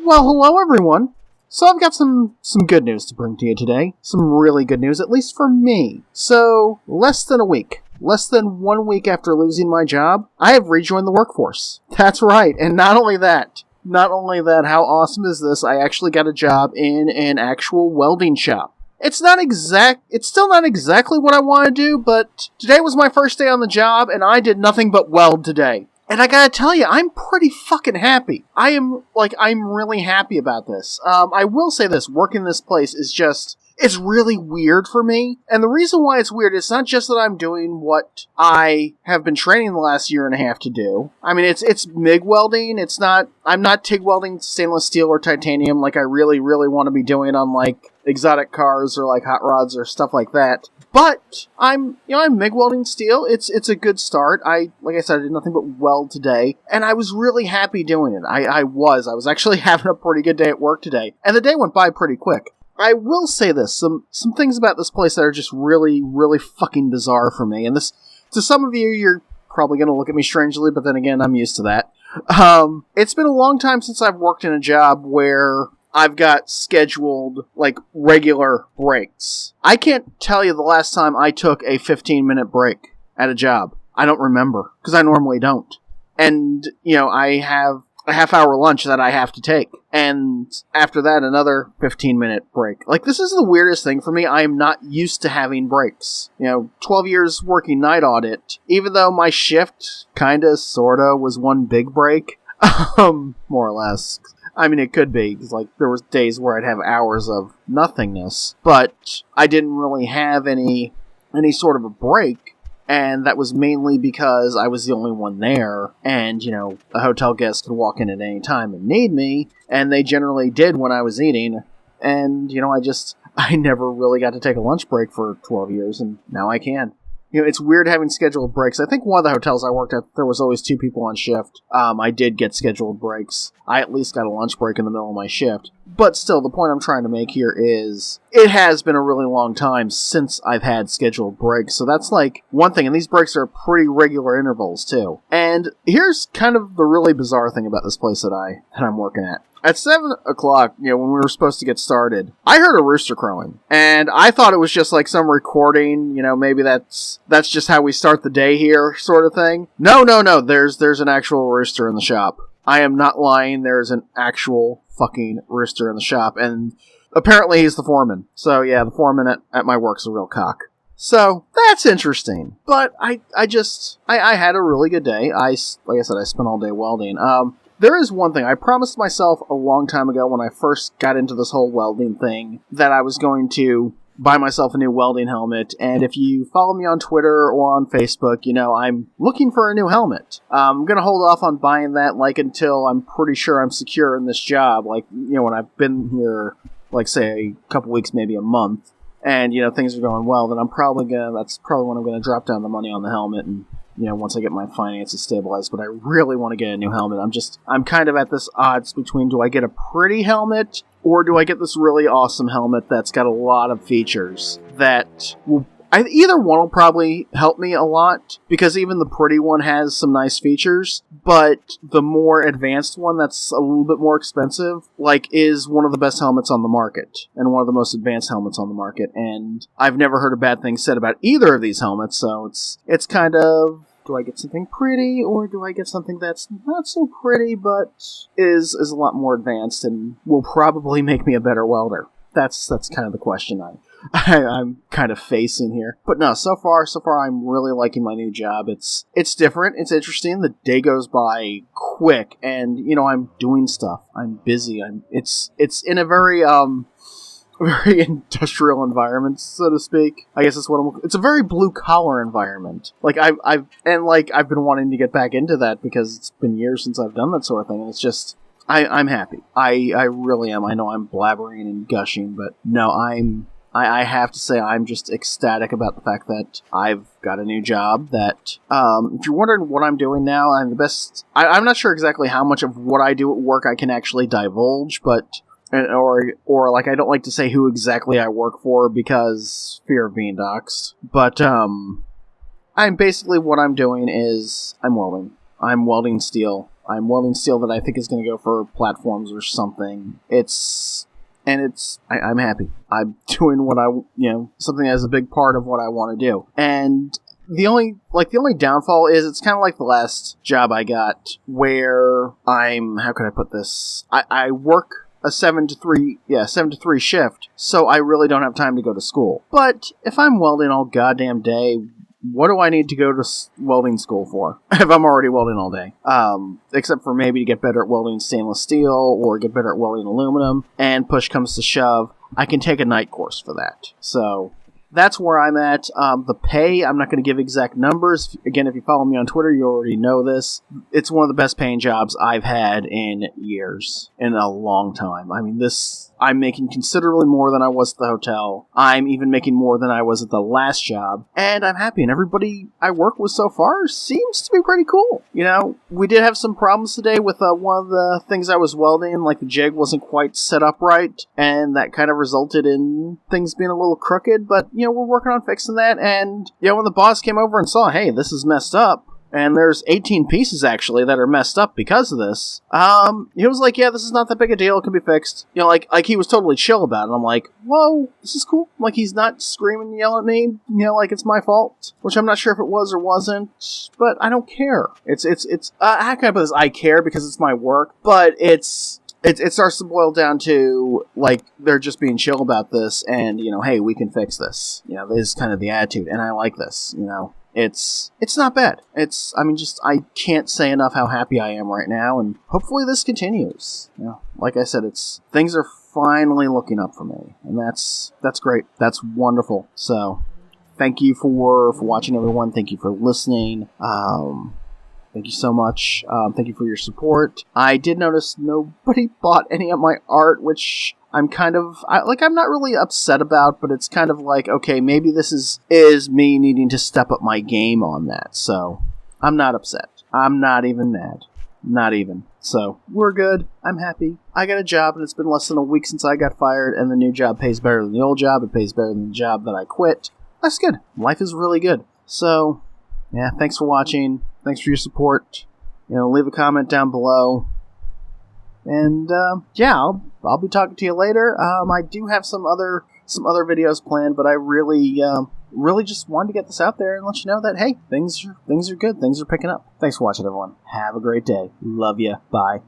Well, hello everyone. So I've got some good news to bring to you today. Some really good news, at least for me. So, less than 1 week after losing my job, I have rejoined the workforce. That's right, and not only that, how awesome is this? I actually got a job in an actual welding shop. It's still not exactly what I want to do, but today was my first day on the job, and I did nothing but weld today. And I gotta tell you, I'm pretty fucking happy. I'm really happy about this. I will say this, working this place it's really weird for me. And the reason why it's weird is not just that I'm doing what I have been training the last year and a half to do. I mean, it's MIG welding. I'm not TIG welding stainless steel or titanium like I really, really want to be doing on like exotic cars or like hot rods or stuff like that. But I'm MIG welding steel. It's a good start. Like I said, I did nothing but weld today, and I was really happy doing it. I was actually having a pretty good day at work today, and the day went by pretty quick. I will say this, some things about this place that are just really, really fucking bizarre for me, and this, to some of you, you're probably going to look at me strangely, but then again, I'm used to that. It's been a long time since I've worked in a job where I've got scheduled, like, regular breaks. I can't tell you the last time I took a 15-minute break at a job. I don't remember, because I normally don't. And, I have a half-hour lunch that I have to take. And after that, another 15-minute break. Like, this is the weirdest thing for me. I am not used to having breaks. 12 years working night audit, even though my shift kinda, sorta, was one big break, more or less. I mean, it could be, because, there was days where I'd have hours of nothingness, but I didn't really have any sort of a break, and that was mainly because I was the only one there, and, a hotel guest could walk in at any time and need me, and they generally did when I was eating, and, I never really got to take a lunch break for 12 years, and now I can. It's weird having scheduled breaks. I think one of the hotels I worked at, there was always two people on shift. I did get scheduled breaks. I at least got a lunch break in the middle of my shift. But still, the point I'm trying to make here is, it has been a really long time since I've had scheduled breaks. So that's one thing, and these breaks are pretty regular intervals too. And here's kind of the really bizarre thing about this place that I'm working at. At 7 o'clock, when we were supposed to get started, I heard a rooster crowing. And I thought it was just some recording, maybe that's just how we start the day here, sort of thing. No, there's an actual rooster in the shop. I am not lying, there's an actual fucking rooster in the shop, and apparently he's the foreman. So yeah, the foreman at my work's a real cock. So, that's interesting. But I had a really good day. Like I said, I spent all day welding. There is one thing. I promised myself a long time ago when I first got into this whole welding thing that I was going to buy myself a new welding helmet, and if you follow me on Twitter or on Facebook, I'm looking for a new helmet. I'm going to hold off on buying that, until I'm pretty sure I'm secure in this job, when I've been here, say, a couple weeks, maybe a month, and, things are going well, then that's probably when I'm going to drop down the money on the helmet, and once I get my finances stabilized, but I really want to get a new helmet. I'm kind of at this odds between, do I get a pretty helmet, or do I get this really awesome helmet that's got a lot of features that will... either one will probably help me a lot, because even the pretty one has some nice features, but the more advanced one that's a little bit more expensive, is one of the best helmets on the market, and one of the most advanced helmets on the market, and I've never heard a bad thing said about either of these helmets, so it's kind of, do I get something pretty, or do I get something that's not so pretty, but is a lot more advanced, and will probably make me a better welder? That's kind of the question I'm kind of facing here. But no, so far I'm really liking my new job. It's different, it's interesting, the day goes by quick, and, I'm doing stuff, I'm busy, it's in a very industrial environment, so to speak. I guess it's a very blue-collar environment. I've been wanting to get back into that, because it's been years since I've done that sort of thing, and it's just... I'm happy. I really am. I know I'm blabbering and gushing, but no, I have to say I'm just ecstatic about the fact that I've got a new job that, if you're wondering what I'm doing now, I'm not sure exactly how much of what I do at work I can actually divulge, but, or I don't like to say who exactly I work for because fear of being doxxed, but, what I'm doing is I'm welding. I'm welding steel. I'm welding steel that I think is going to go for platforms or something. I'm happy. I'm doing what something that's a big part of what I want to do. And the only downfall is it's kind of like the last job I got where how can I put this? I work a 7 to 3 shift, so I really don't have time to go to school. But if I'm welding all goddamn day, what do I need to go to welding school for if I'm already welding all day? Except for maybe to get better at welding stainless steel or get better at welding aluminum, and push comes to shove, I can take a night course for that. So that's where I'm at. The pay, I'm not going to give exact numbers. Again, if you follow me on Twitter, you already know this. It's one of the best paying jobs I've had in years, in a long time. I mean, I'm making considerably more than I was at the hotel. I'm even making more than I was at the last job. And I'm happy, and everybody I work with so far seems to be pretty cool. We did have some problems today with one of the things I was welding, like the jig wasn't quite set up right, and that kind of resulted in things being a little crooked, but, we're working on fixing that, and, when the boss came over and saw, hey, this is messed up, and there's 18 pieces, actually, that are messed up because of this. He was like, yeah, this is not that big a deal, it can be fixed. Like he was totally chill about it. I'm like, whoa, this is cool. Like, he's not screaming and yelling at me, like it's my fault. Which I'm not sure if it was or wasn't, but I don't care. How can I put this? I care because it's my work, but it starts to boil down to, like, they're just being chill about this, and, hey, we can fix this. This is kind of the attitude, and I like this, It's not bad. I can't say enough how happy I am right now, and hopefully this continues. Like I said, things are finally looking up for me, and that's great. That's wonderful. So, thank you for watching, everyone. Thank you for listening. Thank you so much. Thank you for your support. I did notice nobody bought any of my art, which I'm kind of, I'm not really upset about, but it's kind of like, okay, maybe this is me needing to step up my game on that. So, I'm not upset. I'm not even mad. Not even. So, we're good. I'm happy. I got a job, and it's been less than a week since I got fired, and the new job pays better than the old job. It pays better than the job that I quit. That's good. Life is really good. So, yeah, thanks for watching. Thanks for your support. Leave a comment down below. And, I'll be talking to you later. I do have some other videos planned, but I really just wanted to get this out there and let you know that, hey, things are good. Things are picking up. Thanks for watching, everyone. Have a great day. Love ya. Bye.